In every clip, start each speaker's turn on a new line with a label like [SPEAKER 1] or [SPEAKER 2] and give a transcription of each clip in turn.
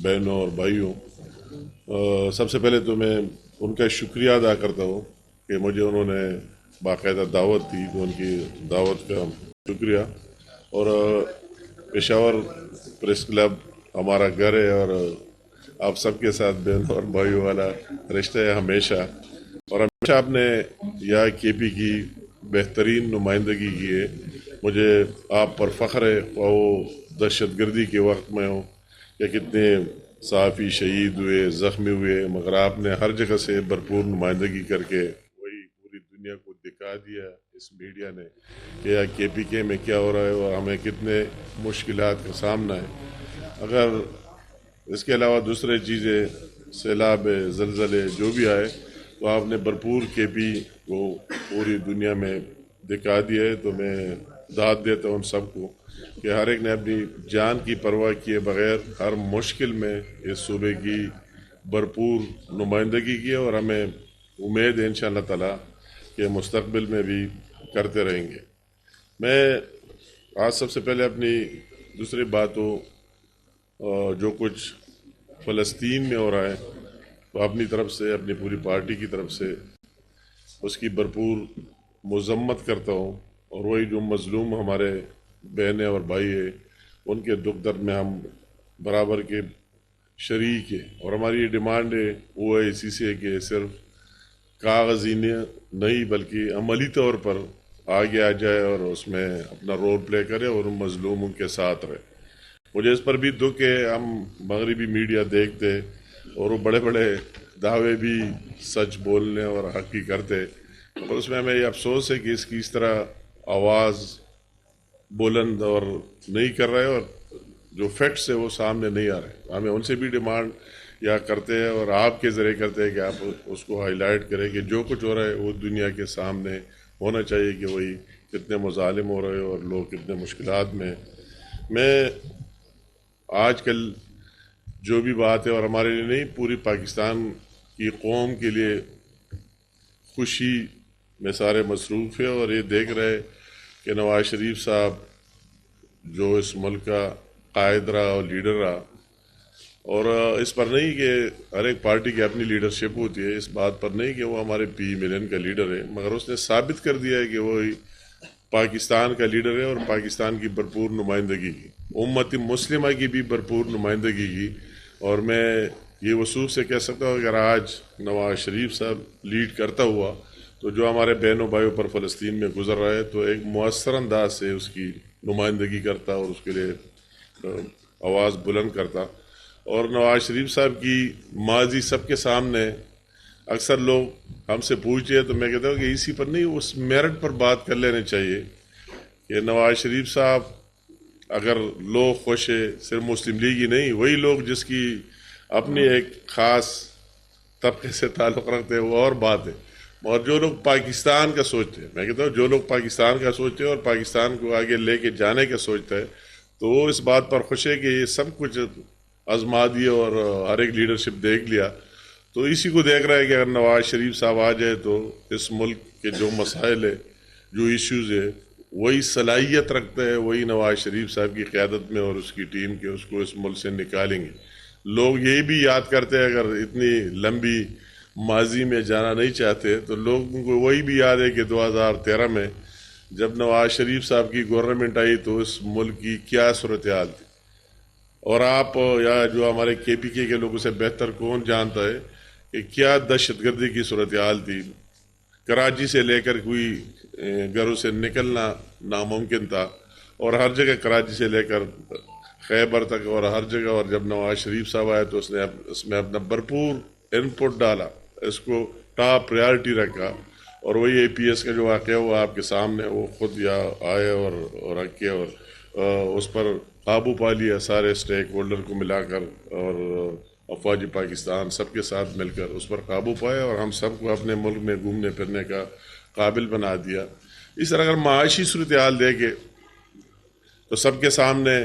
[SPEAKER 1] بہنوں اور بھائیوں، سب سے پہلے تو میں ان کا شکریہ ادا کرتا ہوں کہ مجھے انہوں نے باقاعدہ دعوت دی، تو ان کی دعوت کا شکریہ۔ اور پشاور پریس کلب ہمارا گھر ہے، اور آپ سب کے ساتھ بہنوں اور بھائیوں والا رشتہ ہے ہمیشہ، اور ہمیشہ آپ نے یہاں کے پی کی بہترین نمائندگی کی ہے۔ مجھے آپ پر فخر ہے، وہ دہشت گردی کے وقت میں ہوں کہ کتنے صحافی شہید ہوئے، زخمی ہوئے، مگر آپ نے ہر جگہ سے بھرپور نمائندگی کر کے وہی پوری دنیا کو دکھا دیا اس میڈیا نے کہ یہاں کے پی کے میں کیا ہو رہا ہے اور ہمیں کتنے مشکلات کا سامنا ہے۔ اگر اس کے علاوہ دوسرے چیزیں، سیلاب، زلزلے جو بھی آئے، تو آپ نے بھرپور کے پی کو پوری دنیا میں دکھا دیا ہے۔ تو میں داد دیتا ہوں ان سب کو کہ ہر ایک نے اپنی جان کی پرواہ کیے بغیر ہر مشکل میں اس صوبے کی بھرپور نمائندگی کی، اور ہمیں امید ہے انشاءاللہ تعالیٰ کہ مستقبل میں بھی کرتے رہیں گے۔ میں آج سب سے پہلے اپنی دوسری باتوں، جو کچھ فلسطین میں ہو رہا ہے، تو اپنی طرف سے، اپنی پوری پارٹی کی طرف سے اس کی بھرپور مذمت کرتا ہوں، اور وہی جو مظلوم ہمارے بہنیں اور بھائی ہیں، ان کے دکھ درد میں ہم برابر کے شریک ہیں، اور ہماری یہ ڈیمانڈ ہے وہ ہے اسی سے کہ صرف کاغذی نہیں بلکہ عملی طور پر آگے آ جائے اور اس میں اپنا رول پلے کرے اور ان مظلوموں کے ساتھ رہے۔ مجھے اس پر بھی دکھ ہے، ہم مغربی میڈیا دیکھتے اور وہ بڑے بڑے دعوے بھی سچ بولنے اور حق کی کرتے، اور اس میں ہمیں یہ افسوس ہے کہ اس کی اس طرح آواز بلند اور نہیں کر رہے، اور جو فیکٹس ہے وہ سامنے نہیں آ رہے۔ ہمیں ان سے بھی ڈیمانڈ یا کرتے ہیں، اور آپ کے ذریعے کرتے ہیں کہ آپ اس کو ہائی لائٹ کریں کہ جو کچھ ہو رہا ہے وہ دنیا کے سامنے ہونا چاہیے کہ وہی کتنے مظالم ہو رہے اور لوگ کتنے مشکلات میں۔ میں آج کل جو بھی بات ہے، اور ہمارے لیے نہیں، پوری پاکستان کی قوم کے لیے خوشی میں سارے مصروف ہے، اور یہ دیکھ رہے کہ نواز شریف صاحب جو اس ملک کا قائد رہا اور لیڈر رہا، اور اس پر نہیں کہ ہر ایک پارٹی کی اپنی لیڈرشپ ہوتی ہے، اس بات پر نہیں کہ وہ ہمارے 20 ملین کا لیڈر ہے، مگر اس نے ثابت کر دیا ہے کہ وہ پاکستان کا لیڈر ہے، اور پاکستان کی بھرپور نمائندگی کی، امت مسلمہ کی بھی بھرپور نمائندگی کی۔ اور میں یہ وثوق سے کہہ سکتا ہوں اگر آج نواز شریف صاحب لیڈ کرتا ہوا تو جو ہمارے بہنوں بھائیوں پر فلسطین میں گزر رہا ہے، تو ایک مؤثر انداز سے اس کی نمائندگی کرتا اور اس کے لیے آواز بلند کرتا۔ اور نواز شریف صاحب کی ماضی سب کے سامنے، اکثر لوگ ہم سے پوچھتے ہیں تو میں کہتا ہوں کہ اسی پر نہیں، اس میرٹ پر بات کر لینے چاہیے کہ نواز شریف صاحب اگر لوگ خوش ہے، صرف مسلم لیگ ہی نہیں، وہی لوگ جس کی اپنی ایک خاص طبقے سے تعلق رکھتے ہیں وہ اور بات ہے، اور جو لوگ پاکستان کا سوچتے ہیں، میں کہتا ہوں جو لوگ پاکستان کا سوچتے ہیں اور پاکستان کو آگے لے کے جانے کا سوچتا ہے، تو وہ اس بات پر خوش ہے کہ یہ سب کچھ آزما دیا اور ہر ایک لیڈرشپ دیکھ لیا، تو اسی کو دیکھ رہا ہے کہ اگر نواز شریف صاحب آ جائے تو اس ملک کے جو مسائل ہے، جو ایشوز ہے، وہی صلاحیت رکھتا ہے، وہی نواز شریف صاحب کی قیادت میں اور اس کی ٹیم کے اس کو اس ملک سے نکالیں گے۔ لوگ یہی بھی یاد کرتے ہیں، اگر اتنی لمبی ماضی میں جانا نہیں چاہتے تو لوگوں کو وہی بھی یاد ہے کہ 2013 میں جب نواز شریف صاحب کی گورنمنٹ آئی تو اس ملک کی کیا صورتحال تھی، اور آپ یا جو ہمارے کے پی کے لوگوں سے بہتر کون جانتا ہے کہ کیا دہشت گردی کی صورتحال تھی۔ کراچی سے لے کر کوئی گھروں سے نکلنا ناممکن تھا، اور ہر جگہ کراچی سے لے کر خیبر تک اور ہر جگہ، اور جب نواز شریف صاحب آئے تو اس میں اپنا بھرپور انپٹ ڈالا، اس کو ٹاپ پریارٹی رکھا، اور وہی اے پی ایس کا جو واقعہ ہوا آپ کے سامنے، وہ خود یہاں آئے اور رکھے اور اس پر قابو پا لیا سارے اسٹیک ہولڈر کو ملا کر، اور افواج پاکستان سب کے ساتھ مل کر اس پر قابو پایا، اور ہم سب کو اپنے ملک میں گھومنے پھرنے کا قابل بنا دیا۔ اس طرح اگر معاشی صورتحال دیکھے تو سب کے سامنے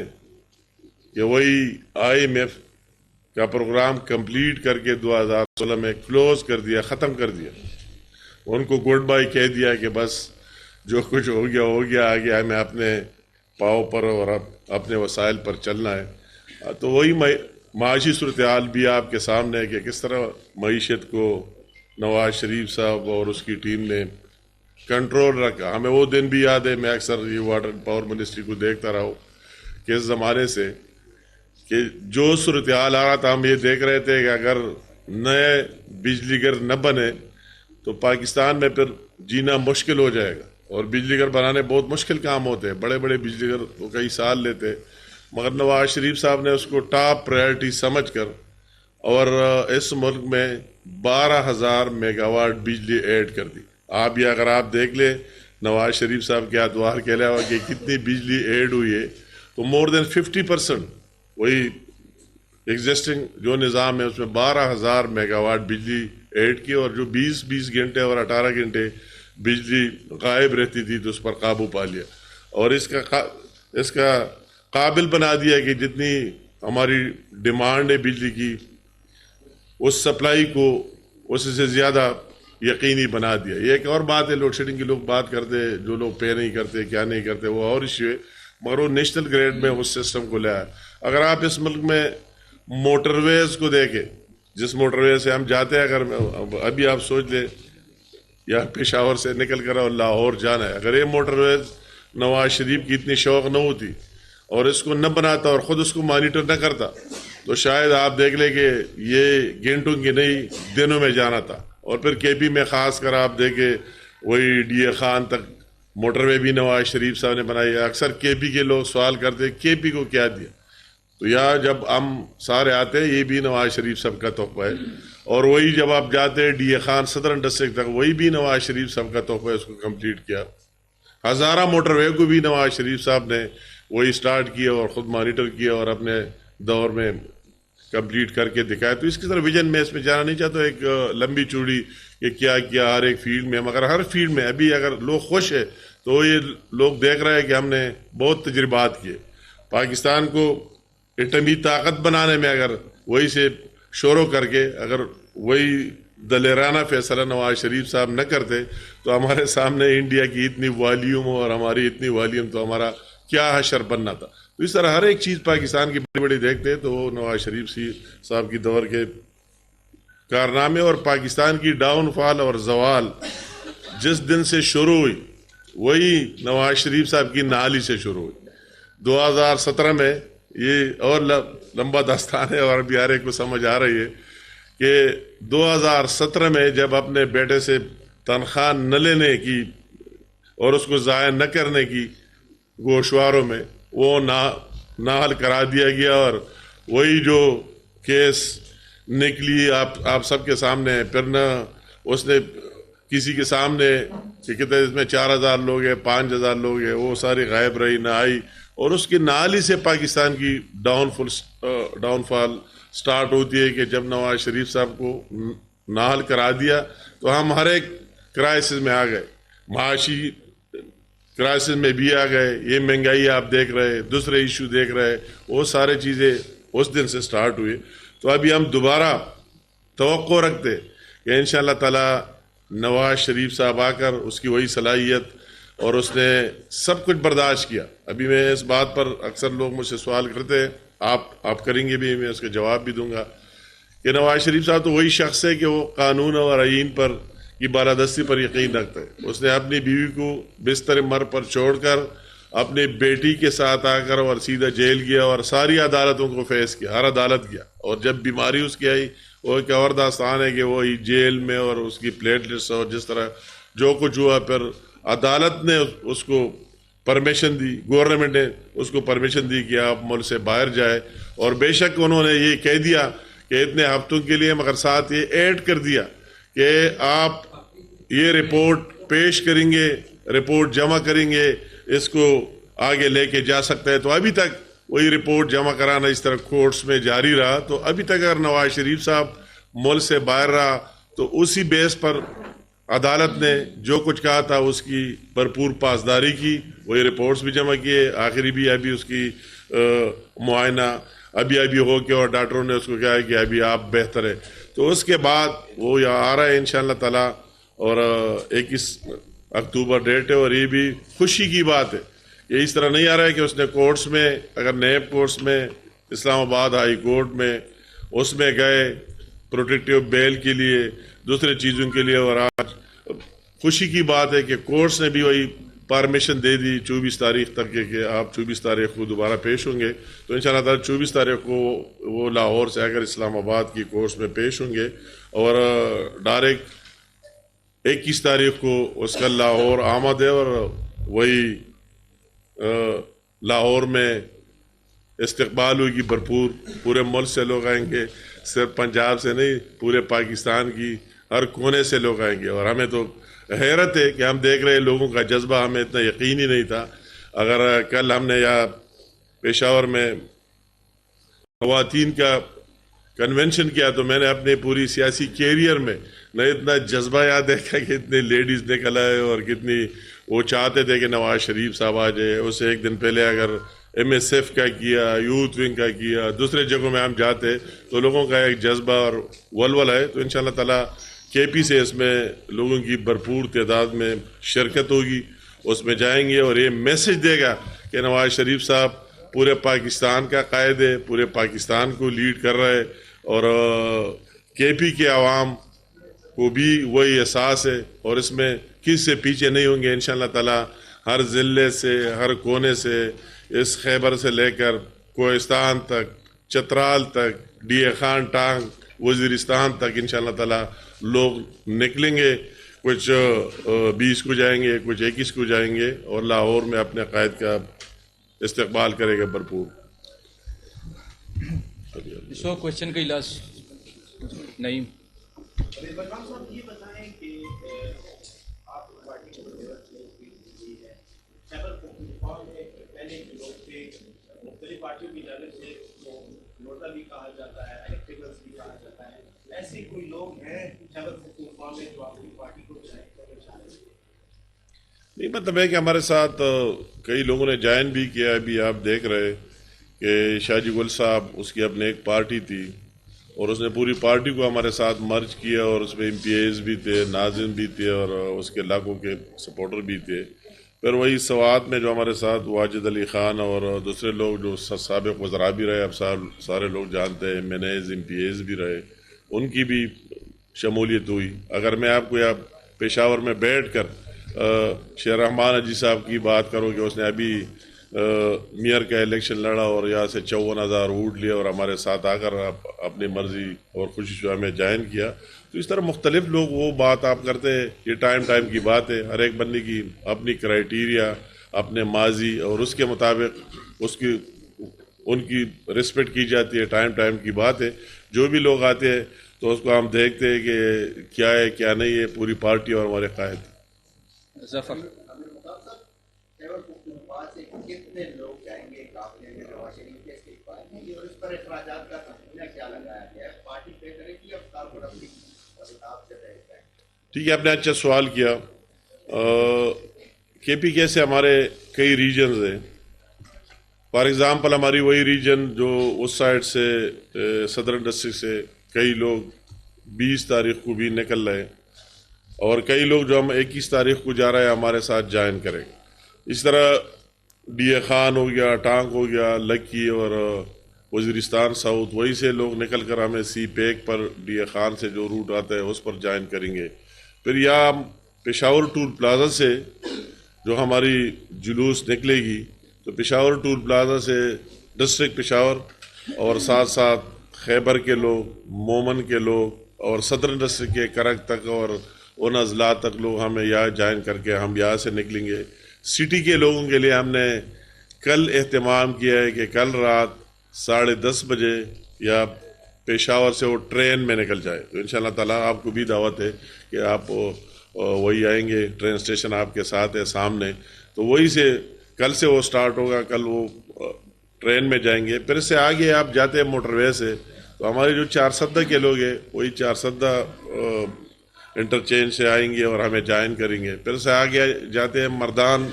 [SPEAKER 1] کہ وہی آئی ایم ایف کا پروگرام کمپلیٹ کر کے 2016 میں کلوز کر دیا، ختم کر دیا، ان کو گڈ بائی کہہ دیا کہ بس جو کچھ ہو گیا ہو گیا، آگے ہمیں اپنے پاؤں پر اور اپنے وسائل پر چلنا ہے۔ تو وہی معاشی صورتحال بھی آپ کے سامنے ہے کہ کس طرح معیشت کو نواز شریف صاحب اور اس کی ٹیم نے کنٹرول رکھا. ہمیں وہ دن بھی یاد ہے, میں اکثر یہ واٹر پاور منسٹری کو دیکھتا رہا ہوں کہ اس زمانے سے کہ جو صورتحال آ رہا تھا ہم یہ دیکھ رہے تھے کہ اگر نئے بجلی گھر نہ بنے تو پاکستان میں پھر جینا مشکل ہو جائے گا, اور بجلی گھر بنانے بہت مشکل کام ہوتے ہیں, بڑے بڑے بجلی گھر وہ کئی سال لیتے, مگر نواز شریف صاحب نے اس کو ٹاپ پرائرٹی سمجھ کر اور اس ملک میں 12,000 میگا واٹ بجلی ایڈ کر دی. آپ یہ اگر آپ دیکھ لیں نواز شریف صاحب کے ادوار کے علاوہ کہ کتنی بجلی ایڈ ہوئی ہے, تو مور دین 50% وہی ایگزسٹنگ جو نظام ہے اس میں 12,000 میگا واٹ بجلی ایڈ کی, اور جو 20 گھنٹے اور 18 گھنٹے بجلی غائب رہتی تھی تو اس پر قابو پا لیا, اور اس کا قابل بنا دیا کہ جتنی ہماری ڈیمانڈ ہے بجلی کی اس سپلائی کو اس سے زیادہ یقینی بنا دیا. یہ ایک اور بات ہے, لوڈ شیڈنگ کی لوگ بات کرتے, جو لوگ پے نہیں کرتے کیا نہیں کرتے وہ اور ایشو ہے, مگر وہ نیشنل گریڈ میں اس سسٹم کو لے آیا. اگر آپ اس ملک میں موٹر ویز کو دیکھیں, جس موٹر ویز سے ہم جاتے ہیں, اگر ابھی آپ سوچ لیں یا پشاور سے نکل کر اور لاہور جانا ہے, اگر یہ موٹر ویز نواز شریف کی اتنی شوق نہ ہوتی اور اس کو نہ بناتا اور خود اس کو مانیٹر نہ کرتا تو شاید آپ دیکھ لیں کہ یہ گھنٹوں کی نہیں دنوں میں جانا تھا. اور پھر کے پی میں خاص کر آپ دیکھیں وہی ڈی اے خان تک موٹر وے بھی نواز شریف صاحب نے بنائی ہے. اکثر کے پی کے لوگ سوال کرتے کے پی کو کیا دیا, تو یہاں جب ہم سارے آتے ہیں یہ بھی نواز شریف صاحب کا تحفہ ہے, اور وہی جب آپ جاتے ہیں ڈی اے خان صدرن ڈسٹرکٹ تک وہی بھی نواز شریف صاحب کا تحفہ ہے, اس کو کمپلیٹ کیا. ہزارہ موٹر وے کو بھی نواز شریف صاحب نے وہی سٹارٹ کیا اور خود مانیٹر کیا اور اپنے دور میں کمپلیٹ کر کے دکھایا. تو اس کی طرح ویژن میں اس میں جانا نہیں چاہتا, ایک لمبی چوڑی کہ کیا کیا ہر ایک فیلڈ میں, مگر ہر فیلڈ میں ابھی اگر لوگ خوش ہے تو یہ لوگ دیکھ رہے ہیں کہ ہم نے بہت تجربات کیے. پاکستان کو ایٹمی طاقت بنانے میں اگر وہی سے شروع کر کے اگر وہی دلیرانہ فیصلہ نواز شریف صاحب نہ کرتے تو ہمارے سامنے انڈیا کی اتنی والیوم اور ہماری اتنی والیوم تو ہمارا کیا حشر بننا تھا. تو اس طرح ہر ایک چیز پاکستان کی بڑی بڑی دیکھتے ہیں تو وہ نواز شریف صاحب کی دور کے کارنامے اور پاکستان کی ڈاؤن فال اور زوال جس دن سے شروع ہوئی وہی نواز شریف صاحب کی نالی سے شروع ہوئی. 2017 میں یہ اور لمبا داستان ہے اور ابھی ہر ایک کو سمجھ آ رہی ہے کہ 2017 میں جب اپنے بیٹے سے تنخواہ نہ لینے کی اور اس کو ضائع نہ کرنے کی گوشواروں میں وہ ناحل کرا دیا گیا, اور وہی جو کیس نکلی آپ سب کے سامنے, پھر نہ اس نے کسی کے سامنے کہ کہتے اس میں 4,000 لوگ ہیں 5,000 لوگ ہیں, وہ ساری غائب رہی نہ آئی, اور اس کی نالی سے پاکستان کی ڈاؤن فال سٹارٹ ہوتی ہے کہ جب نواز شریف صاحب کو ناحل کرا دیا تو ہم ہر ایک کرائسس میں آ گئے, معاشی کرائسس میں بھی آ گئے, یہ مہنگائی آپ دیکھ رہے, دوسرے ایشو دیکھ رہے, وہ سارے چیزیں اس دن سے سٹارٹ ہوئی. تو ابھی ہم دوبارہ توقع رکھتے کہ انشاءاللہ تعالی نواز شریف صاحب آ کر اس کی وہی صلاحیت اور اس نے سب کچھ برداشت کیا. ابھی میں اس بات پر اکثر لوگ مجھ سے سوال کرتے ہیں, آپ کریں گے بھی, میں اس کا جواب بھی دوں گا کہ نواز شریف صاحب تو وہی شخص ہے کہ وہ قانون اور آئین پر کی بالادستی پر یقین رکھتا ہے. اس نے اپنی بیوی کو بستر مر پر چھوڑ کر اپنی بیٹی کے ساتھ آ کر اور سیدھا جیل گیا اور ساری عدالتوں کو فیس کیا, ہر عدالت گیا, اور جب بیماری اس کی آئی وہ ایک اور داستان ہے کہ وہ جیل میں اور اس کی پلیٹلیٹس اور جس طرح جو کچھ ہوا, پھر عدالت نے اس کو پرمیشن دی, گورنمنٹ نے اس کو پرمیشن دی کہ آپ ملک سے باہر جائے, اور بے شک انہوں نے یہ کہہ دیا کہ اتنے ہفتوں کے لیے, مگر ساتھ یہ ایڈ کر دیا کہ آپ یہ رپورٹ پیش کریں گے, رپورٹ جمع کریں گے, اس کو آگے لے کے جا سکتا ہے. تو ابھی تک وہی رپورٹ جمع کرانا اس طرح کورٹس میں جاری رہا. تو ابھی تک اگر نواز شریف صاحب ملک سے باہر رہا تو اسی بیس پر عدالت نے جو کچھ کہا تھا اس کی بھرپور پاسداری کی, وہی رپورٹس بھی جمع کیے, آخری بھی ابھی اس کی معائنہ ابھی ہو کے اور ڈاکٹروں نے اس کو کہا ہے کہ ابھی آپ بہتر ہے. تو اس کے بعد وہ یہاں آ رہا ہے انشاءاللہ تعالی, اور 21 اکتوبر ڈیٹ ہے, اور یہ بھی خوشی کی بات ہے. یہ اس طرح نہیں آ رہا ہے کہ اس نے کورٹس میں اگر نیب کورٹس میں اسلام آباد ہائی کورٹ میں، اس میں گئے پروٹیکٹیو بیل کے لیے، دوسرے چیزوں کے لیے، اور آج خوشی کی بات ہے کہ کورٹس نے بھی وہی پرمیشن دے دی 24 تاریخ تک کہ آپ 24 تاریخ کو دوبارہ پیش ہوں گے. تو انشاءاللہ تعالی 24 تاریخ کو وہ لاہور سے اگر اسلام آباد کی کورٹس میں پیش ہوں گے، اور ڈائریکٹ 21 تاریخ کو اس کا لاہور آمد ہے، اور وہی لاہور میں استقبال ہوگی بھرپور. پورے ملک سے لوگ آئیں گے، صرف پنجاب سے نہیں، پورے پاکستان کی ہر کونے سے لوگ آئیں گے. اور ہمیں تو حیرت ہے کہ ہم دیکھ رہے لوگوں کا جذبہ، ہمیں اتنا یقین ہی نہیں تھا. اگر کل ہم نے یہاں پشاور میں خواتین کا کنونشن کیا تو میں نے اپنے پوری سیاسی کیریئر میں نہ اتنا جذبہ یاد دیکھا کہ اتنے لیڈیز نکل آئے، اور کتنی وہ چاہتے تھے کہ نواز شریف صاحب آ جائے. اس سے ایک دن پہلے اگر ایم ایس ایف کا کیا، یوتھ ونگ کا کیا، دوسرے جگہوں میں ہم جاتے تو لوگوں کا ایک جذبہ اور ولول ہے. تو انشاءاللہ تعالیٰ کے پی سے اس میں لوگوں کی بھرپور تعداد میں شرکت ہوگی، اس میں جائیں گے، اور یہ میسج دے گا کہ نواز شریف صاحب پورے پاکستان کا قائد ہے، پورے پاکستان کو لیڈ کر رہا ہے، اور کے پی کے عوام کو بھی وہی احساس ہے، اور اس میں کس سے پیچھے نہیں ہوں گے. انشاءاللہ تعالیٰ ہر ضلع سے، ہر کونے سے، اس خیبر سے لے کر کوہستان تک، چترال تک، ڈی اے خان ٹانگ، وزیرستان تک انشاءاللہ تعالیٰ لوگ نکلیں گے. کچھ 20 کو جائیں گے، کچھ 21 کو جائیں گے، اور لاہور میں اپنے قائد کا استقبال کرے گا بھرپور.
[SPEAKER 2] سو کوشچن کا لاسٹ نعیم.
[SPEAKER 3] بلرام صاحب یہ بتائیں کہ آپ پارٹی کو ہے خیبر پختونخوا میں پہلے کے لوگ تھے، مختلف پارٹیوں کی جانب سے نوٹا بھی کہا جاتا ہے، الیکٹیبلس بھی کہا جاتا ہے، ایسے کوئی لوگ ہیں خیبر پختونخوا میں جو آپ کی پارٹی کو
[SPEAKER 1] نہیں، مطلب ہے کہ ہمارے ساتھ کئی لوگوں نے جوائن بھی کیا. ابھی آپ دیکھ رہے کہ شاہ جی گل صاحب، اس کی اپنے ایک پارٹی تھی، اور اس نے پوری پارٹی کو ہمارے ساتھ مرج کیا، اور اس میں ایم پی ایز بھی تھے، ناظرین بھی تھے، اور اس کے علاقوں کے سپورٹر بھی تھے. پھر وہی سوات میں جو ہمارے ساتھ واجد علی خان اور دوسرے لوگ جو سابق وزراء بھی رہے، اب سارے لوگ جانتے ہیں، مینیز ایم پی ایز بھی رہے، ان کی بھی شمولیت ہوئی. اگر میں آپ کو پشاور میں بیٹھ کر شیر رحمان اجی صاحب کی بات کرو کہ اس نے ابھی میئر کا الیکشن لڑا اور یہاں سے 54,000 ووٹ لیا، اور ہمارے ساتھ آ کر اپنی مرضی اور خوشی سے ہمیں جوائن کیا. تو اس طرح مختلف لوگ وہ بات آپ کرتے ہیں، یہ ٹائم کی بات ہے. ہر ایک بندے کی اپنی کرائیٹیریا، اپنے ماضی اور اس کے مطابق ان کی رسپیکٹ کی جاتی ہے. ٹائم کی بات ہے. جو بھی لوگ آتے ہیں تو اس کو ہم دیکھتے ہیں کہ کیا ہے کیا نہیں ہے. پوری پارٹی اور ہمارے قائد.
[SPEAKER 2] ظفر.
[SPEAKER 3] کتنے لوگ جائیں گے قافلے میں نواز شریف کے استقبال میں، اور اس پر اخراجات کا تخمینہ کیا لگایا گیا ہے؟ پارٹی طے کرے گی یا کارپوریٹ اپنی کتاب سے طے کرے گی؟
[SPEAKER 1] ٹھیک ہے، آپ نے اچھا سوال کیا. کے پی کے سے ہمارے کئی ریجنز ہیں. فار ایگزامپل ہماری وہی ریجن جو اس سائڈ سے صدر ڈسٹرکٹ سے کئی لوگ 20 تاریخ کو بھی نکل رہے، اور کئی لوگ جو ہم 21 تاریخ کو جا رہے ہیں ہمارے ساتھ جوائن کریں. اس طرح ڈی اے خان ہو گیا، ٹانگ ہو گیا، لکی اور وزیرستان ساؤتھ، وہی سے لوگ نکل کر ہمیں سی پیک پر ڈی اے خان سے جو روٹ آتا ہے اس پر جوائن کریں گے. پھر یہاں پشاور ٹول پلازا سے جو ہماری جلوس نکلے گی، تو پشاور ٹول پلازا سے ڈسٹرکٹ پشاور اور ساتھ ساتھ خیبر کے لوگ، مومن کے لوگ، اور صدر ڈسٹرکٹ کے کرک تک اور ان اضلاع تک لوگ ہمیں یہاں جوائن کر کے ہم یہاں سے نکلیں گے. سٹی کے لوگوں کے لیے ہم نے کل اہتمام کیا ہے کہ کل رات 10:30 بجے یا پشاور سے وہ ٹرین میں نکل جائے. تو انشاءاللہ تعالیٰ آپ کو بھی دعوت ہے کہ آپ وہی آئیں گے. ٹرین اسٹیشن آپ کے ساتھ ہے سامنے، تو وہی سے کل سے وہ سٹارٹ ہوگا. کل وہ ٹرین میں جائیں گے. پھر اس سے آگے آپ جاتے ہیں موٹر وے سے، تو ہمارے جو 4 سدہ کے لوگ ہیں وہی 4 سدہ انٹرچینج سے آئیں گے اور ہمیں جوائن کریں گے. پھر سے آگے جاتے ہیں مردان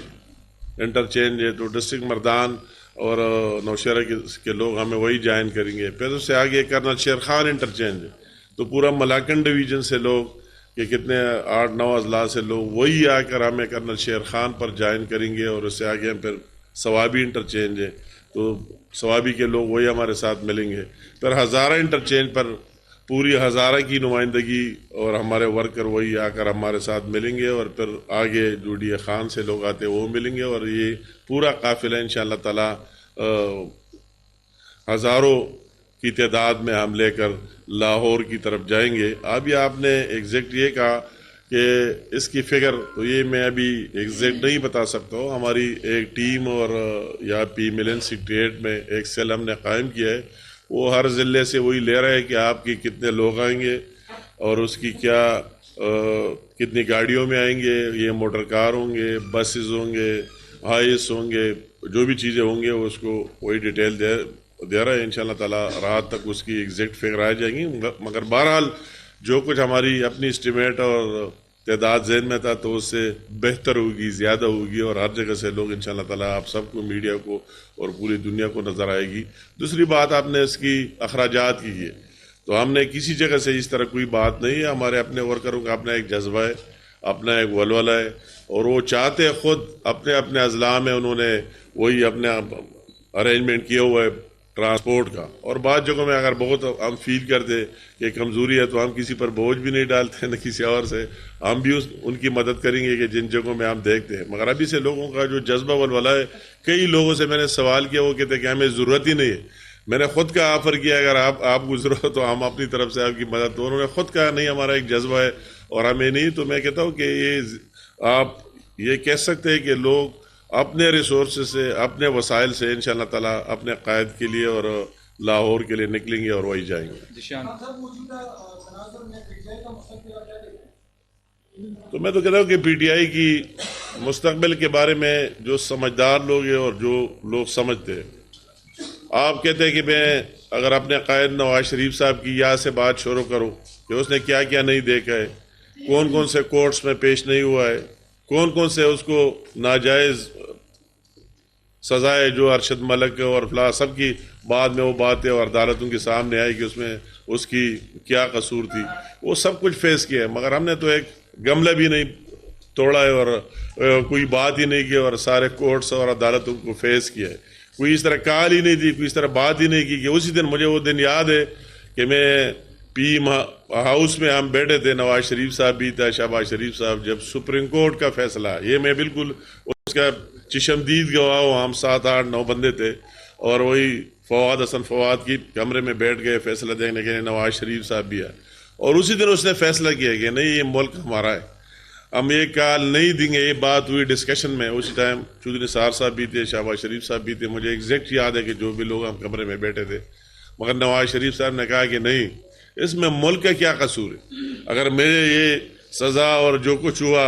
[SPEAKER 1] انٹرچینج ہے، تو ڈسٹرکٹ مردان اور نوشہرہ کے لوگ ہمیں وہی جوائن کریں گے. پھر اس سے آگے کرنل شیر خان انٹرچینج ہے، تو پورا ملاکنڈ ڈویژن سے لوگ کہ کتنے 8-9 اضلاع سے لوگ وہی آ کر ہمیں کرنل شیر خان پر جوائن کریں گے. اور اس سے آگے ہم پھر ثوابی انٹرچینج ہے. تو سوابی کے لوگ وہی ہمارے ساتھ ملیں گے. پھر ہزارہ انٹرچینج پر پوری ہزارہ کی نمائندگی اور ہمارے ورکر وہی آ کر ہمارے ساتھ ملیں گے, اور پھر آگے جو ڈی خان سے لوگ آتے وہ ملیں گے, اور یہ پورا قافلہ انشاءاللہ تعالی ہزاروں کی تعداد میں ہم لے کر لاہور کی طرف جائیں گے. ابھی آپ نے ایگزیکٹ یہ کہا کہ اس کی فگر, تو یہ میں ابھی ایگزیکٹ نہیں بتا سکتا ہوں. ہماری ایک ٹیم اور یا پی ملین سیکریٹریٹ میں ایک سیل ہم نے قائم کیا ہے, وہ ہر ضلع سے وہی لے رہا ہے کہ آپ کی کتنے لوگ آئیں گے اور اس کی کیا کتنی گاڑیوں میں آئیں گے, یہ موٹر کار ہوں گے, بسز ہوں گے, ہائس ہوں گے, جو بھی چیزیں ہوں گے اس کو وہی ڈیٹیل دے رہا ہے. انشاءاللہ تعالی رات تک اس کی ایگزیکٹ فگر آ جائیں گی. مگر بہرحال جو کچھ ہماری اپنی اسٹیمیٹ اور تعداد ذہن میں تھا تو اس سے بہتر ہوگی, زیادہ ہوگی, اور ہر جگہ سے لوگ انشاءاللہ تعالی آپ سب کو, میڈیا کو اور پوری دنیا کو نظر آئے گی. دوسری بات آپ نے اس کی اخراجات کی ہے, تو ہم نے کسی جگہ سے اس طرح کوئی بات نہیں ہے. ہمارے اپنے ورکروں کا اپنا ایک جذبہ ہے, اپنا ایک ولولہ ہے, اور وہ چاہتے خود اپنے اپنے اضلاع میں انہوں نے وہی اپنے ارینجمنٹ کیا ہوا ہے ٹرانسپورٹ کا. اور بعض جگہوں میں اگر بہت ہم فیل کرتے کہ کمزوری ہے تو ہم کسی پر بوجھ بھی نہیں ڈالتے نہ کسی اور سے, ہم بھی ان کی مدد کریں گے کہ جن جگہوں میں ہم دیکھتے ہیں. مگر ابھی سے لوگوں کا جو جذبہ ولولہ ہے, کئی لوگوں سے میں نے سوال کیا, وہ کہتے ہیں کہ ہمیں ضرورت ہی نہیں ہے. میں نے خود کا آفر کیا اگر آپ کو ضرورت تو ہم اپنی طرف سے آپ کی مدد, تو انہوں نے خود کہا نہیں ہمارا ایک جذبہ ہے اور ہمیں نہیں. تو میں کہتا ہوں کہ یہ آپ یہ کہہ سکتے ہیں کہ لوگ اپنے ریسورسز سے, اپنے وسائل سے انشاءاللہ تعالیٰ اپنے قائد کے لیے اور لاہور کے لیے نکلیں گے اور وہی جائیں گے. تو میں تو کہتا ہوں کہ پی ٹی آئی کی مستقبل کے بارے میں جو سمجھدار لوگ ہیں اور جو لوگ سمجھتے ہیں, آپ کہتے ہیں کہ میں اگر اپنے قائد نواز شریف صاحب کی یہاں سے بات شروع کروں کہ اس نے کیا کیا نہیں دیکھا ہے, کون کون سے کورٹس میں پیش نہیں ہوا ہے, کون کون سے اس کو ناجائز سزائے جو ارشد ملک اور فلاں سب کی بعد میں وہ باتیں اور عدالتوں کے سامنے آئی کہ اس میں اس کی کیا قصور تھی, وہ سب کچھ فیس کیا ہے. مگر ہم نے تو ایک گملہ بھی نہیں توڑا ہے اور کوئی بات ہی نہیں کی اور سارے کورٹس اور عدالتوں کو فیس کیا ہے. کوئی اس طرح کال ہی نہیں دی, کوئی اس طرح بات ہی نہیں کی. کہ اسی دن مجھے وہ دن یاد ہے کہ میں پی ہاؤس میں ہم بیٹھے تھے, نواز شریف صاحب بھی تھا, شہباز شریف صاحب, جب سپریم کورٹ کا فیصلہ, یہ میں بالکل اس کا چشمدید گواہ ہوں. ہم 7 8 9 بندے تھے اور وہی فواد حسن فواد کی کمرے میں بیٹھ گئے فیصلہ دیکھنے کے لیے. نواز شریف صاحب بھی آئے اور اسی دن اس نے فیصلہ کیا کہ نہیں یہ ملک ہمارا ہے, ہم یہ کال نہیں دیں گے. یہ بات ہوئی ڈسکشن میں, اسی ٹائم چودھری نثار صاحب بھی تھے, شہباز شریف صاحب بھی تھے, مجھے ایگزیکٹ یاد ہے کہ جو بھی لوگ ہم کمرے میں بیٹھے تھے. مگر نواز شریف صاحب نے کہا کہ نہیں, اس میں ملک کا کیا قصور ہے, اگر میرے یہ سزا اور جو کچھ ہوا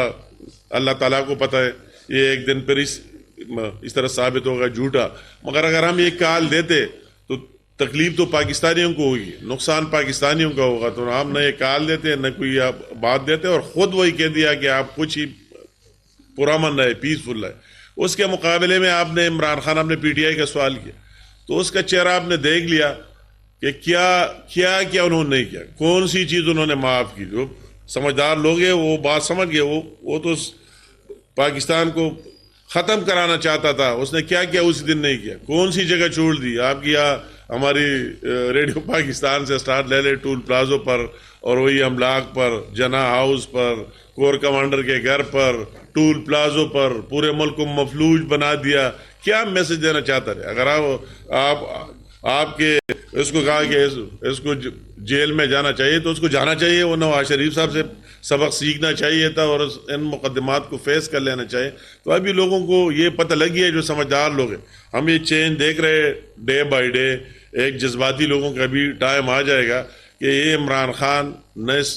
[SPEAKER 1] اللہ تعالیٰ کو پتہ ہے, یہ ایک دن پھر اس طرح ثابت ہوگا جھوٹا. مگر اگر ہم یہ کال دیتے تو تکلیف تو پاکستانیوں کو ہوگی, نقصان پاکستانیوں کا ہوگا. تو ہم نہ یہ کال دیتے نہ کوئی بات دیتے, اور خود وہی کہہ دیا کہ آپ کچھ ہی پرامن رہے, پیسفل رہے. اس کے مقابلے میں آپ نے عمران خان, آپ نے پی ٹی آئی کا سوال کیا تو اس کا چہرہ آپ نے دیکھ لیا کہ کیا انہوں نے نہیں کیا, کون سی چیز انہوں نے معاف کی. جو سمجھدار لوگ ہیں وہ بات سمجھ گئے, وہ تو پاکستان کو ختم کرانا چاہتا تھا, اس نے کیا کیا اسی دن نہیں کیا, کون سی جگہ چھوڑ دی. آپ کی یہاں ہماری ریڈیو پاکستان سے سٹارٹ لے لے, ٹول پلازوں پر اور وہی املاک پر, جنا ہاؤس پر, کور کمانڈر کے گھر پر, ٹول پلازوں پر, پورے ملک کو مفلوج بنا دیا. کیا میسج دینا چاہتا ہے؟ اگر آپ کے اس کو کہا کہ اس کو جیل میں جانا چاہیے تو اس کو جانا چاہیے, وہ نواز شریف صاحب سے سبق سیکھنا چاہیے تھا اور ان مقدمات کو فیس کر لینا چاہیے. تو ابھی لوگوں کو یہ پتہ لگی ہے, جو سمجھدار لوگ ہیں. ہم یہ چینج دیکھ رہے ڈے بائی ڈے. ایک جذباتی لوگوں کا بھی ٹائم آ جائے گا کہ یہ عمران خان نہ اس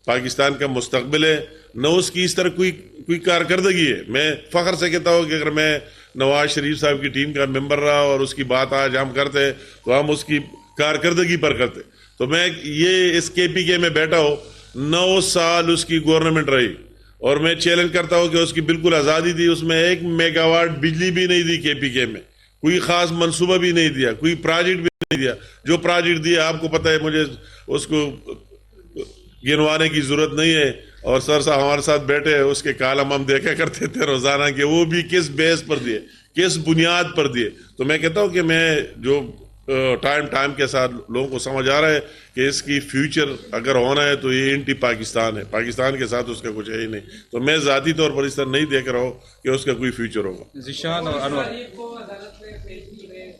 [SPEAKER 1] پاکستان کا مستقبل ہے نہ اس کی اس طرح کوئی کارکردگی ہے. میں فخر سے کہتا ہوں کہ اگر میں نواز شریف صاحب کی ٹیم کا ممبر رہا اور اس کی بات آج ہم کرتے تو ہم اس کی کارکردگی پر کرتے. تو میں یہ اس کے پی کے میں بیٹھا ہوں, 9 سال اس کی گورنمنٹ رہی اور میں چیلنج کرتا ہوں کہ اس کی بالکل آزادی تھی. اس میں 1 میگا واٹ بجلی بھی نہیں دی کے پی کے میں, کوئی خاص منصوبہ بھی نہیں دیا, کوئی پروجیکٹ بھی نہیں دیا. جو پروجیکٹ دیا آپ کو پتہ ہے, مجھے اس کو گنوانے کی ضرورت نہیں ہے. اور سر صاحب ہمارے ساتھ بیٹھے, اس کے کالم ہم دیکھا کرتے تھے روزانہ کہ وہ بھی کس بیس پر دیے, کس بنیاد پر دیے. تو میں کہتا ہوں کہ میں جو ٹائم کے ساتھ لوگوں کو سمجھ آ رہا ہے کہ اس کی فیوچر اگر ہونا ہے تو یہ اینٹی پاکستان ہے, پاکستان کے ساتھ اس کا کچھ ہے ہی نہیں. تو میں ذاتی طور پر اس طرح نہیں دیکھ رہا ہوں کہ اس کا کوئی فیوچر ہوگا.
[SPEAKER 2] ذیشان اور انور.
[SPEAKER 4] کو عدالت میں پیشی ہے,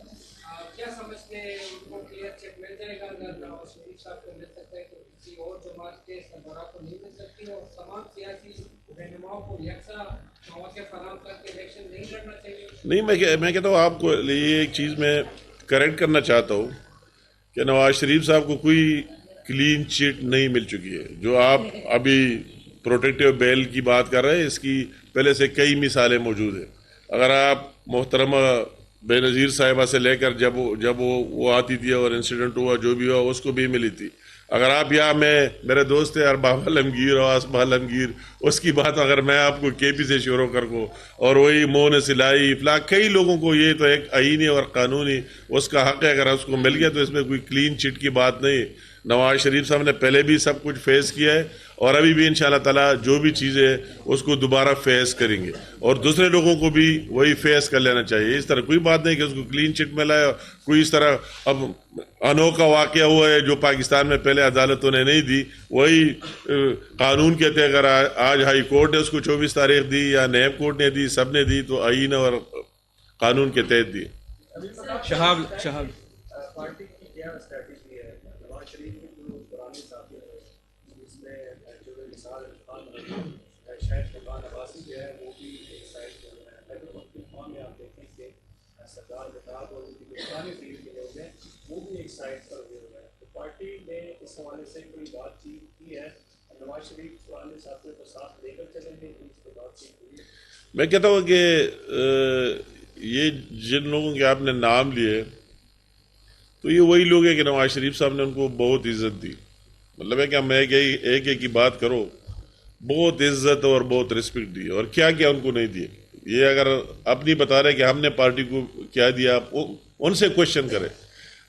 [SPEAKER 4] کیا سمجھتے ہیں ان کو کلیئر چیک مل جائے گا؟ اگر نواز شریف صاحب کو مل سکتا ہے تو کسی اور جماعت کے سربراہ کو نہیں مل سکتی, اور تمام سیاسی رہنماؤں کو یکساں مواقع فراہم کر کے الیکشن نہیں لڑنا چاہیے؟
[SPEAKER 1] نہیں, میں کہتا ہوں آپ کو یہ ایک چیز میں کریکٹ کرنا چاہتا ہوں کہ نواز شریف صاحب کو کوئی کلین چٹ نہیں مل چکی ہے. جو آپ ابھی پروٹیکٹیو بیل کی بات کر رہے ہیں, اس کی پہلے سے کئی مثالیں موجود ہیں. اگر آپ محترمہ بے نظیر صاحبہ سے لے کر جب وہ آتی تھی اور انسیڈنٹ ہوا جو بھی ہوا اس کو بھی ملی تھی. اگر آپ یہاں میرے دوست ہیں ارباب عالمگیر اور آصف عالمگیر, اس کی بات اگر میں آپ کو کے پی سے شروع کر کو, اور وہی مون سلائی فلاں کئی لوگوں کو, یہ تو ایک آئینی اور قانونی اس کا حق ہے, اگر اس کو مل گیا تو اس میں کوئی کلین چٹ کی بات نہیں. نواز شریف صاحب نے پہلے بھی سب کچھ فیس کیا ہے اور ابھی بھی انشاءاللہ تعالیٰ جو بھی چیزیں اس کو دوبارہ فیس کریں گے, اور دوسرے لوگوں کو بھی وہی فیس کر لینا چاہیے. اس طرح کوئی بات نہیں کہ اس کو کلین چٹ ملا ہے. کوئی اس طرح اب انوکھا واقعہ ہوا ہے جو پاکستان میں پہلے عدالتوں نے نہیں دی, وہی قانون کہتے ہیں. اگر آج ہائی کورٹ نے اس کو 24 تاریخ دی یا نیب کورٹ نے دی, سب نے دی, تو آئین اور قانون کے تحت دی.
[SPEAKER 2] شہاب
[SPEAKER 5] پارٹی کی کیا اسٹریٹجی ہے؟ نواز شریف کے جو پرانے ساتھی ہیں اس میں جو مثال شاید فقان عباسی جو ہے وہ بھی ایک سائڈ پر ہے. خان میں آپ دیکھیں کہ سردار بطاب اور ان کی جو پرانے فیلڈ کے لوگ ہیں وہ بھی ایک سائڈ پر ہوئے ہوئے ہیں. تو پارٹی نے اس حوالے سے کوئی بات چیت کی ہے؟ نواز شریف پرانے ساتھیوں کو ساتھ لے کر چلیں گے, اس کے بات چیت ہوئی ہے؟
[SPEAKER 1] میں کہتا ہوں کہ یہ جن لوگوں کے آپ نے نام لیے تو یہ وہی لوگ ہیں کہ نواز شریف صاحب نے ان کو بہت عزت دی. مطلب ہے کہ میں ایک کی بات کرو, بہت عزت اور بہت رسپیکٹ دی, اور کیا کیا ان کو نہیں دیے. یہ اگر اپنی بتا رہے کہ ہم نے پارٹی کو کیا دیا, آپ ان سے کوشچن کریں.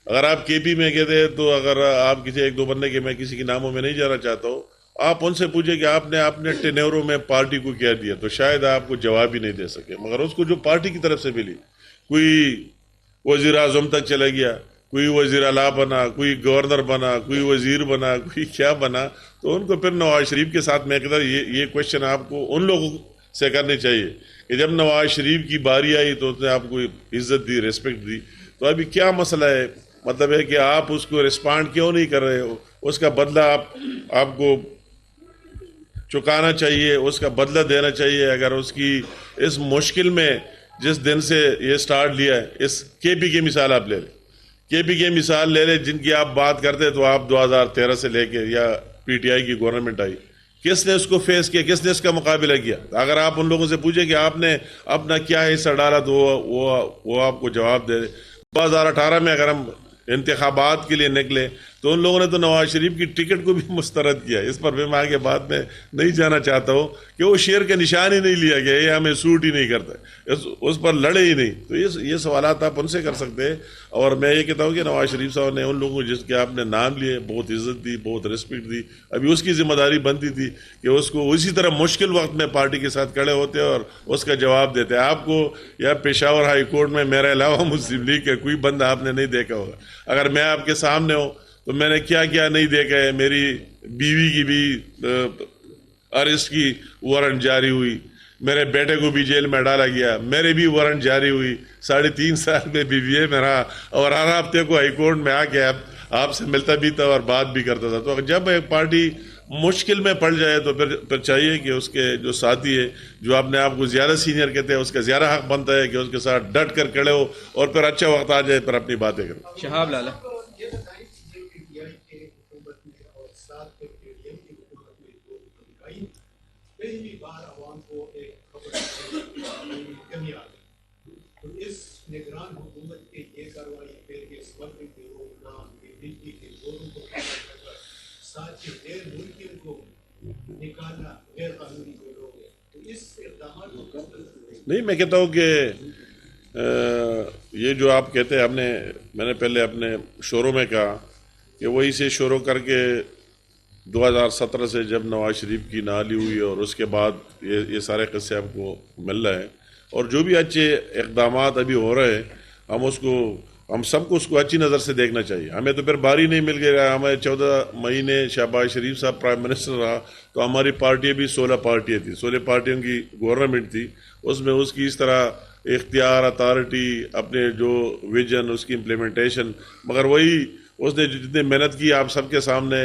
[SPEAKER 1] اگر آپ کے پی میں کہتے ہیں تو اگر آپ کسی ایک دو بندے کے, میں کسی کے ناموں میں نہیں جانا چاہتا ہوں, آپ ان سے پوچھیں کہ آپ نے اپنے ٹینیوروں میں پارٹی کو کیا دیا, تو شاید آپ کو جواب ہی نہیں دے سکے. مگر اس کو جو پارٹی کی طرف سے ملی, کوئی وزیر اعظم تک چلا گیا, کوئی وزیر اعلیٰ بنا, کوئی گورنر بنا, کوئی وزیر بنا, کوئی کیا بنا, تو ان کو پھر نواز شریف کے ساتھ میں کہتا یہ کوشچن آپ کو ان لوگوں سے کرنی چاہیے کہ جب نواز شریف کی باری آئی تو اس نے آپ کو عزت دی, ریسپیکٹ دی, تو ابھی کیا مسئلہ ہے؟ مطلب ہے کہ آپ اس کو رسپانڈ کیوں نہیں کر رہے ہو؟ اس کا بدلہ آپ کو چکانا چاہیے, اس کا بدلہ دینا چاہیے. اگر اس کی اس مشکل میں جس دن سے یہ سٹارٹ لیا ہے, اس کے پی کی مثال آپ لے لیں, کے پی کی مثال لے لیں, جن کی آپ بات کرتے تو آپ 2013 سے لے کے یا پی ٹی آئی کی گورنمنٹ آئی, کس نے اس کو فیس کیا, کس نے اس کا مقابلہ کیا؟ اگر آپ ان لوگوں سے پوچھیں کہ آپ نے اپنا کیا حصہ ڈالا تو وہ آپ کو جواب دے دیں. 2018 میں اگر ہم انتخابات کے لیے نکلے تو ان لوگوں نے تو نواز شریف کی ٹکٹ کو بھی مسترد کیا. اس پر میں آگے بات میں نہیں جانا چاہتا ہوں کہ وہ شیر کا نشان ہی نہیں لیا گیا, یہ ہمیں سوٹ ہی نہیں کرتا, اس پر لڑے ہی نہیں. تو یہ سوالات آپ ان سے کر سکتے ہیں. اور میں یہ کہتا ہوں کہ نواز شریف صاحب نے ان لوگوں جس کے آپ نے نام لیے بہت عزت دی, بہت رسپیکٹ دی. ابھی اس کی ذمہ داری بنتی تھی کہ اس کو اسی طرح مشکل وقت میں پارٹی کے ساتھ کھڑے ہوتے اور اس کا جواب دیتے. آپ کو یا پشاور ہائی کورٹ میں میرے علاوہ مسلم لیگ کا کوئی بندہ آپ نے نہیں دیکھا ہوگا. اگر میں آپ کے سامنے ہوں تو میں نے کیا کیا نہیں دیکھا ہے. میری بیوی کی بھی ارسٹ کی وارنٹ جاری ہوئی, میرے بیٹے کو بھی جیل میں ڈالا گیا, میرے بھی وارنٹ جاری ہوئی. 3.5 سال میں بی بی اے میں رہا, اور ہر ہفتے کو ہائی کورٹ میں آ کے آپ سے ملتا بھی تھا اور بات بھی کرتا تھا. تو جب ایک پارٹی مشکل میں پڑ جائے تو پھر چاہیے کہ اس کے جو ساتھی ہے, جو اپنے آپ کو زیادہ سینئر کہتے ہیں, اس کا زیادہ حق بنتا ہے کہ اس کے ساتھ ڈٹ کر کھڑے ہو, اور پھر اچھا وقت آ جائے پھر اپنی باتیں کرو.
[SPEAKER 2] شہاب لالا.
[SPEAKER 4] یہ بتائیں کہ پی ٹی آئی کے حکومت میں اور ساتھ میں پی ڈی ایم کی حکومت میں جو دکھائی, پہلی بار عوام کو ایک خبر کمی آ گئی. تو اس نگران حکومت کے یہ کارروائی پھر یہ اسمگلنگ کے روکنا, دلی کے لوگوں کو ساتھ ہی غیر ملکیوں کو نکالنا, غیر قانونی جو لوگ ہیں, تو اس اقدامات کو کب تک
[SPEAKER 1] نہیں, میں کہتا ہوں کہ یہ جو آپ کہتے ہیں, میں نے پہلے اپنے شوروں میں کہا کہ وہی سے شروع کر کے 2017 سے جب نواز شریف کی نالی ہوئی اور اس کے بعد یہ سارے قصے آپ کو مل رہے ہیں, اور جو بھی اچھے اقدامات ابھی ہو رہے ہیں ہم سب کو اس کو اچھی نظر سے دیکھنا چاہیے. ہمیں تو پھر باری نہیں مل گیا. ہمیں 14 مہینے شہباز شریف صاحب پرائم منسٹر رہا تو ہماری پارٹی بھی 16 پارٹیاں تھیں, 16 پارٹیوں کی گورنمنٹ تھی. اس میں اس کی اس طرح اختیار, اتھارٹی, اپنے جو ویژن, اس کی امپلیمنٹیشن, مگر وہی اس نے جتنی محنت کی آپ سب کے سامنے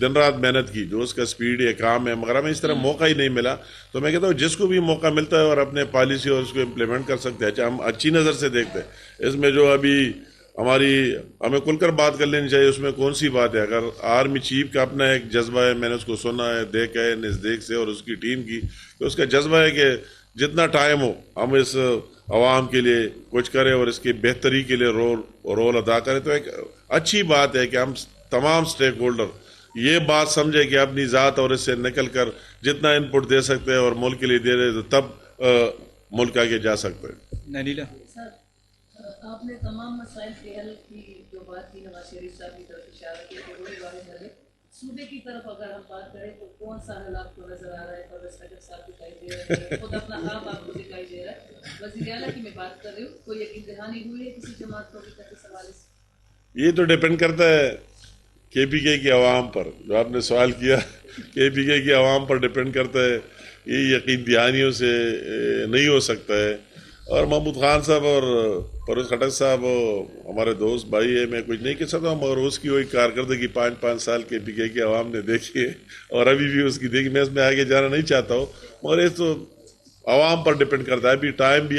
[SPEAKER 1] دن رات محنت کی, جو اس کا سپیڈ ہے, کام ہے, مگر ہمیں اس طرح موقع ہی نہیں ملا. تو میں کہتا ہوں جس کو بھی موقع ملتا ہے اور اپنے پالیسی اور اس کو امپلیمنٹ کر سکتے ہیں, ہم اچھی نظر سے دیکھتے ہیں. اس میں جو ابھی ہمیں کھل کر بات کر لینی چاہیے. اس میں کون سی بات ہے؟ اگر آرمی چیف کا اپنا ایک جذبہ ہے, میں نے اس کو سنا ہے, دیکھا ہے نزدیک سے, اور اس کی ٹیم کی, تو اس کا جذبہ ہے کہ جتنا ٹائم ہو ہم اس عوام کے لیے کچھ کریں اور اس کی بہتری کے لیے رول ادا کریں. تو ایک اچھی بات ہے کہ ہم تمام سٹیک ہولڈر یہ بات سمجھے کہ اپنی ذات اور اس سے نکل کر جتنا ان پٹ دے سکتے ہیں اور ملک کے لیے دے رہے, تو تب ملک آگے جا سکتے ہیں.
[SPEAKER 2] نلیلا
[SPEAKER 6] سر، آپ نے تمام مسائل کے حل کی جو بات کی نواز شریف صاحب کی طرف اشارہ کیا کہ وہی واحد حل ہے. صوبے کی طرف اگر ہم بات کریں تو کون سا حل آپ کو نظر آ رہا ہے؟ پرویز خٹک صاحب دکھائی دے رہے ہیں, خود اپنا آپ کو دکھائی دے رہا ہے. وزیر اعلیٰ کی میں بات کر رہی ہوں, کوئی یقین دہانی ہوئی ہے کسی جماعت کو ابھی تک اس حوالے سے؟
[SPEAKER 1] یہ تو ڈیپینڈ کرتا ہے کے پی کے کی عوام پر. جو آپ نے سوال کیا, کے پی کے کی عوام پر ڈیپینڈ کرتا ہے. یہ یقین دہانیوں سے نہیں ہو سکتا ہے. اور محمود خان صاحب اور پرویز خٹک صاحب ہمارے دوست بھائی ہے, میں کچھ نہیں کہہ سکتا ہوں, مگر اس کی وہی کارکردگی 5 سال کے پی کے عوام نے دیکھی ہے اور ابھی بھی اس کی دیکھی. میں اس میں آگے جانا نہیں چاہتا ہوں, مگر یہ تو عوام پر ڈپینڈ کرتا ہے. ابھی ٹائم بھی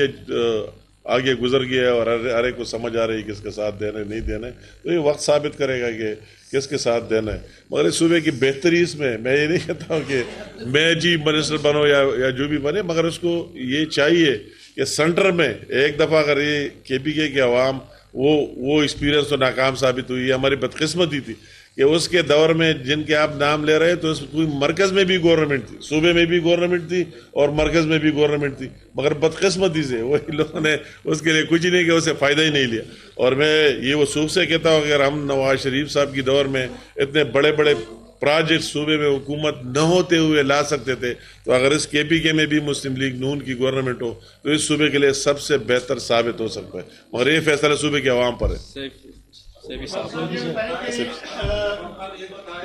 [SPEAKER 1] آگے گزر گیا ہے اور ہر ایک کو سمجھ آ رہی ہے کس کے ساتھ دینا ہے نہیں دینا ہے. تو یہ وقت ثابت کرے گا کہ کس کے ساتھ دینا ہے. مگر اس صوبے کی بہتری اس میں یہ نہیں کہتا ہوں کہ میں چیف منسٹر بنو یا جو بھی بنے, مگر اس کو یہ چاہیے کہ سینٹر میں ایک دفعہ اگر یہ کے پی کے عوام وہ ایکسپیرینس تو ناکام ثابت ہوئی ہے. ہماری بدقسمتی تھی کہ اس کے دور میں جن کے آپ نام لے رہے تو اس مرکز میں بھی گورنمنٹ تھی, صوبے میں بھی گورنمنٹ تھی اور مرکز میں بھی گورنمنٹ تھی, مگر بدقسمتی سے وہی لوگوں نے اس کے لیے کچھ نہیں کیا, اسے فائدہ ہی نہیں لیا. اور میں یہ وصوف سے کہتا ہوں کہ اگر ہم نواز شریف صاحب کی دور میں اتنے بڑے بڑے پروجیکٹ صوبے میں حکومت نہ ہوتے ہوئے لا سکتے تھے, تو اگر اس کے پی کے میں بھی مسلم لیگ نون کی گورنمنٹ ہو تو اس صوبے کے لیے سب سے بہتر ثابت ہو سکتا ہے. مگر یہ فیصلہ صوبے کے عوام پر ہے.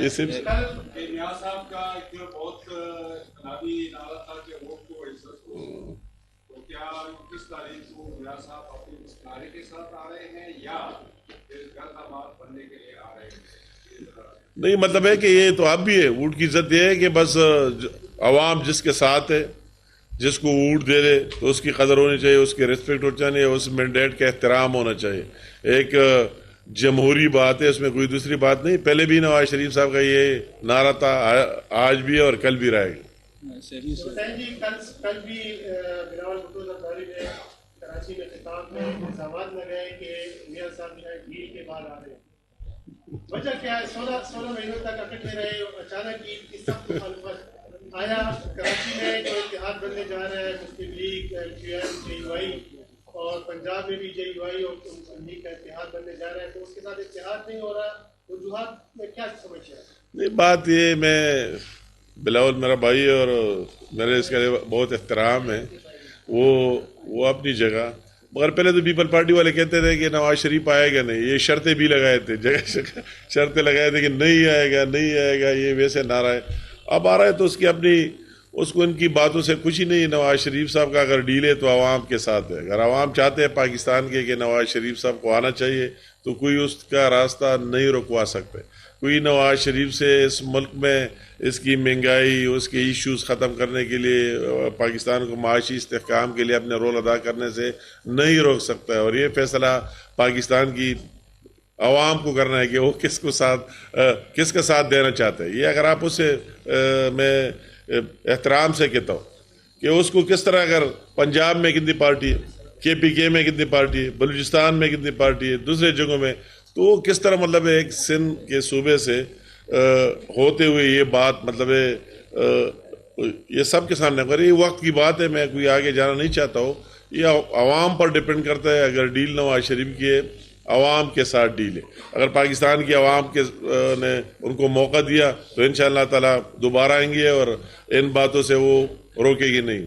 [SPEAKER 1] یہ صرف
[SPEAKER 7] نیاز صاحب کا ایک بہت انقلابی نعرہ تھا کہ ووٹ ٹو عزت کو, تو کیا 29 تاریخ کو نیاز صاحب اپنے اس نعرے کے ساتھ آ رہے ہیں یا گھر آباد بننے کے لیے آ رہے ہیں؟
[SPEAKER 1] نہیں, مطلب ہے کہ یہ تو اب بھی ہے. ووٹ کی عزت یہ ہے کہ بس عوام جس کے ساتھ ہے, جس کو ووٹ دے دے تو اس کی قدر ہونی چاہیے, اس کی ریسپیکٹ ہونی چاہیے, اس مینڈیٹ کا احترام ہونا چاہیے. ایک جمہوری بات ہے, اس میں کوئی دوسری بات نہیں. پہلے بھی نواز شریف صاحب کا یہ نعرہ تھا, آج بھی ہے اور کل بھی رہے گا.
[SPEAKER 4] حسین جی, کل بھی بلاول بھٹو زرداری نے کراچی میں خطاب میں الزامات لگائے کہ میاں صاحب جو ہے ڈیل کے بعد آ رہے ہیں. وجہ کیا ہے؟ 16 مہینوں تک اکٹھے رہے, اچانک عید کی سخت مخالفت آیا. کراچی میں جو اتحاد بننے جا رہا ہے مسلم لیگ, JUI اور پنجاب میں بھی JUI اور مسلم لیگ کا اتحاد بننے جا رہا ہے, تو اس کے ساتھ اتحاد نہیں ہو رہا. وجوہات میں کیا سمجھ ہے؟
[SPEAKER 1] نہیں, بات یہ, میں بلاول میرا بھائی اور میرے اس کے لیے بہت احترام ہے, وہ اپنی جگہ. مگر پہلے تو پیپل پارٹی والے کہتے تھے کہ نواز شریف آئے گا نہیں, یہ شرطیں بھی لگائے تھے, جگہ شرطیں لگائے تھے کہ نہیں آئے گا, یہ ویسے نعرہ ہے. اب آ رہا ہے تو اس کو ان کی باتوں سے کچھ ہی نہیں. نواز شریف صاحب کا اگر ڈیل ہے تو عوام کے ساتھ ہے. اگر عوام چاہتے ہیں پاکستان کے کہ نواز شریف صاحب کو آنا چاہیے تو کوئی اس کا راستہ نہیں رکوا سکتے. کوئی نواز شریف سے اس ملک میں اس کی مہنگائی, اس کے ایشوز ختم کرنے کے لیے, پاکستان کو معاشی استحکام کے لیے اپنے رول ادا کرنے سے نہیں روک سکتا ہے. اور یہ فیصلہ پاکستان کی عوام کو کرنا ہے کہ وہ کس کا ساتھ دینا چاہتے ہیں. یہ اگر آپ اسے میں احترام سے کہتا ہوں کہ اس کو کس طرح, اگر پنجاب میں کتنی پارٹی ہے, کے پی کے میں کتنی پارٹی ہے, بلوچستان میں کتنی پارٹی ہے, دوسرے جگہوں میں, تو کس طرح مطلب ایک سندھ کے صوبے سے ہوتے ہوئے یہ بات مطلب یہ سب کے سامنے, اگر یہ وقت کی بات ہے, میں کوئی آگے جانا نہیں چاہتا ہوں. یہ عوام پر ڈپینڈ کرتا ہے. اگر ڈیل نواز شریف کی ہے, عوام کے ساتھ ڈیل ہے. اگر پاکستان کی عوام نے ان کو موقع دیا تو انشاءاللہ تعالی دوبارہ آئیں گے اور ان باتوں سے وہ روکے گی نہیں.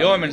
[SPEAKER 2] يومين